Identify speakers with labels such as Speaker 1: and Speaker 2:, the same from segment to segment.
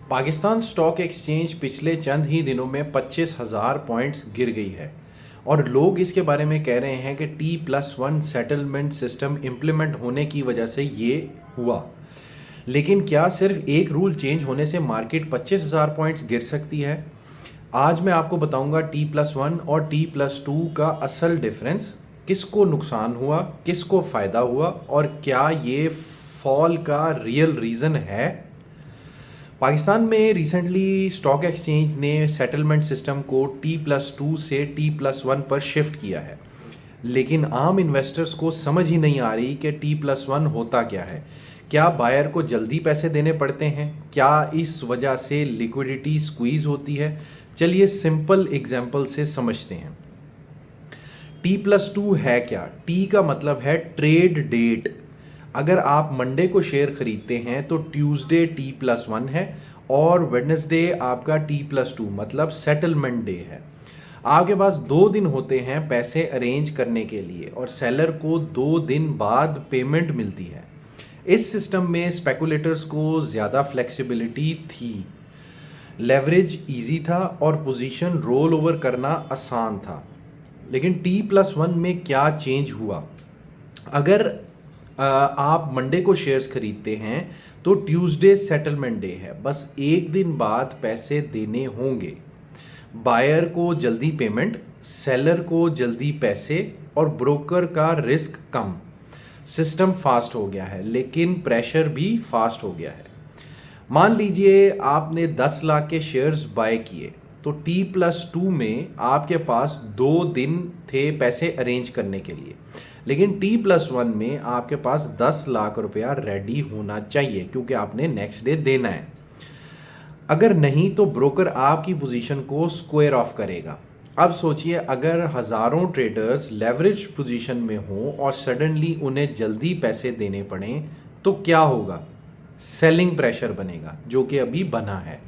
Speaker 1: Pakistan stock exchange पिछले चंद ही दिनों में 25,000 पॉइंट्स गिर गई है और लोग इसके बारे में कह रहे हैं कि T+1 सेटलमेंट सिस्टम इम्प्लीमेंट होने की वजह से ये हुआ। लेकिन क्या सिर्फ एक रूल चेंज होने से मार्केट 25,000 पॉइंट्स गिर सकती है? आज मैं आपको बताऊंगा T+1 और T+2 का असल डिफरेंस, किसको नुकसान हुआ, किसको फ़ायदा हुआ और क्या ये फॉल का रियल रीज़न है। पाकिस्तान में रिसेंटली स्टॉक एक्सचेंज ने सेटलमेंट सिस्टम को T+2 से T+1 पर शिफ्ट किया है, लेकिन आम इन्वेस्टर्स को समझ ही नहीं आ रही कि T+1 होता क्या है। क्या बायर को जल्दी पैसे देने पड़ते हैं? क्या इस वजह से लिक्विडिटी स्क्वीज होती है? चलिए सिंपल एग्जांपल से समझते हैं। T+2 है क्या? T का मतलब है ट्रेड डेट। अगर आप मंडे को शेयर खरीदते हैं तो ट्यूसडे T+1 है और वेडनेसडे आपका T+2 मतलब सेटलमेंट डे है। आपके पास 2 दिन होते हैं पैसे अरेंज करने के लिए और सेलर को 2 दिन बाद पेमेंट मिलती है। इस सिस्टम में स्पेकुलेटर्स को ज़्यादा फ्लेक्सिबिलिटी थी, लेवरेज इजी था और पोजीशन रोल ओवर करना आसान था। लेकिन T+1 में क्या चेंज हुआ? अगर आप मंडे को शेयर्स खरीदते हैं तो ट्यूसडे सेटलमेंट डे है, बस एक दिन बाद पैसे देने होंगे। बायर को जल्दी पेमेंट, सेलर को जल्दी पैसे और ब्रोकर का रिस्क कम। सिस्टम फास्ट हो गया है लेकिन प्रेशर भी फास्ट हो गया है। मान लीजिए आपने 10 लाख के शेयर्स बाय किए तो T+2 में आपके पास 2 दिन थे पैसे अरेंज करने के लिए, लेकिन T+1 में आपके पास 10 लाख रुपया रेडी होना चाहिए क्योंकि आपने नेक्स्ट डे देना है। अगर नहीं तो ब्रोकर आपकी पोजीशन को स्क्वायर ऑफ करेगा। अब सोचिए, अगर हज़ारों ट्रेडर्स लेवरेज पोजीशन में हों और सडनली उन्हें जल्दी पैसे देने पड़ें तो क्या होगा? सेलिंग प्रेशर बनेगा, जो कि अभी बना है।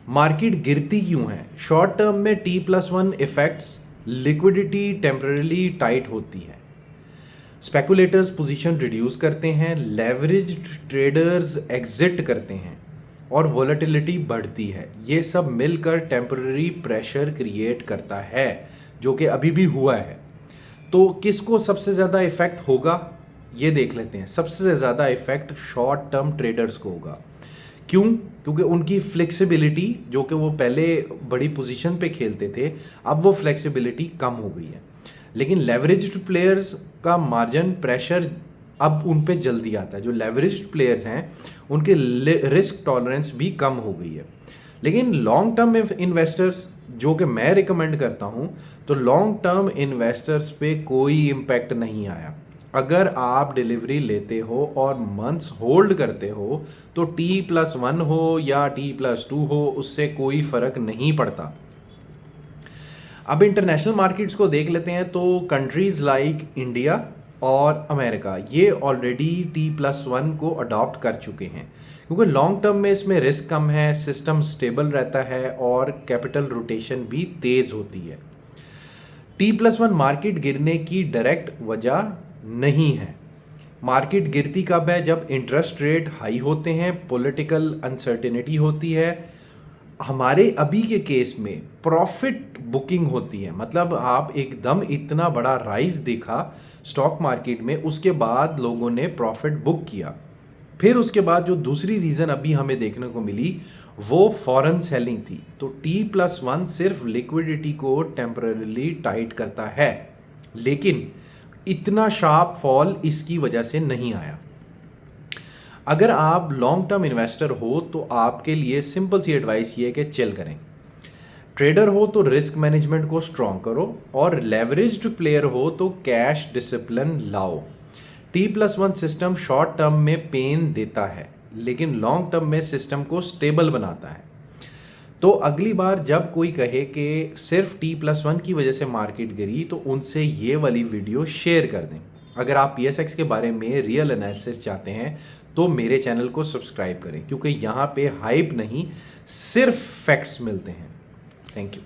Speaker 1: मार्केट गिरती क्यों है? शॉर्ट टर्म में T+1 effects, liquidity temporary tight होती है, स्पेकुलेटर्स पोजीशन रिड्यूस करते हैं, लेवरेज ट्रेडर्स एग्जिट करते हैं और वोलेटिलिटी बढ़ती है। ये सब मिलकर टेम्पररी प्रेशर क्रिएट करता है, जो कि अभी भी हुआ है। तो किसको सबसे ज़्यादा इफेक्ट होगा, ये देख लेते हैं। सबसे ज़्यादा इफेक्ट शॉर्ट टर्म ट्रेडर्स को होगा। क्यों? क्योंकि उनकी फ्लेक्सिबिलिटी, जो कि वो पहले बड़ी पोजीशन पे खेलते थे, अब वो फ्लेक्सिबिलिटी कम हो गई है। लेकिन लेवरेज्ड प्लेयर्स का मार्जिन प्रेशर अब उन पे जल्दी आता है। जो लेवरेज्ड प्लेयर्स हैं उनके रिस्क टॉलरेंस भी कम हो गई है। लेकिन लॉन्ग टर्म इन्वेस्टर्स, जो कि मैं रिकमेंड करता हूं, तो लॉन्ग टर्म इन्वेस्टर्स पे कोई इम्पैक्ट नहीं आया। अगर आप डिलीवरी लेते हो और मंथ्स होल्ड करते हो तो T+1 हो या T+2 हो, उससे कोई फर्क नहीं पड़ता। अब इंटरनेशनल मार्केट्स को देख लेते हैं तो कंट्रीज लाइक इंडिया और अमेरिका ये ऑलरेडी T+1 को अडॉप्ट कर चुके हैं, क्योंकि लॉन्ग टर्म में इसमें रिस्क कम है, सिस्टम स्टेबल रहता है और कैपिटल रोटेशन भी तेज होती है। T+1 मार्केट गिरने की डायरेक्ट वजह नहीं है। मार्केट गिरती कब है? जब इंटरेस्ट रेट हाई होते हैं, पॉलिटिकल अनसर्टेनिटी होती है। हमारे अभी के केस में प्रॉफिट बुकिंग होती है, मतलब आप एकदम इतना बड़ा राइज देखा स्टॉक मार्केट में, उसके बाद लोगों ने प्रॉफिट बुक किया। फिर उसके बाद जो दूसरी रीज़न अभी हमें देखने को मिली वो फॉरेन सेलिंग थी। तो T+1 सिर्फ लिक्विडिटी को टेम्पररीली टाइट करता है, लेकिन इतना शार्प फॉल इसकी वजह से नहीं आया। अगर आप लॉन्ग टर्म इन्वेस्टर हो तो आपके लिए सिंपल सी एडवाइस ये है कि चिल करें। ट्रेडर हो तो रिस्क मैनेजमेंट को स्ट्रॉन्ग करो और लेवरेज्ड प्लेयर हो तो कैश डिसिप्लिन लाओ। T+1 सिस्टम शॉर्ट टर्म में पेन देता है, लेकिन लॉन्ग टर्म में सिस्टम को स्टेबल बनाता है। तो अगली बार जब कोई कहे कि सिर्फ T+1 की वजह से मार्केट गिरी, तो उनसे ये वाली वीडियो शेयर कर दें। अगर आप PSX के बारे में रियल एनालिसिस चाहते हैं तो मेरे चैनल को सब्सक्राइब करें, क्योंकि यहाँ पे हाइप नहीं, सिर्फ फैक्ट्स मिलते हैं। Thank you.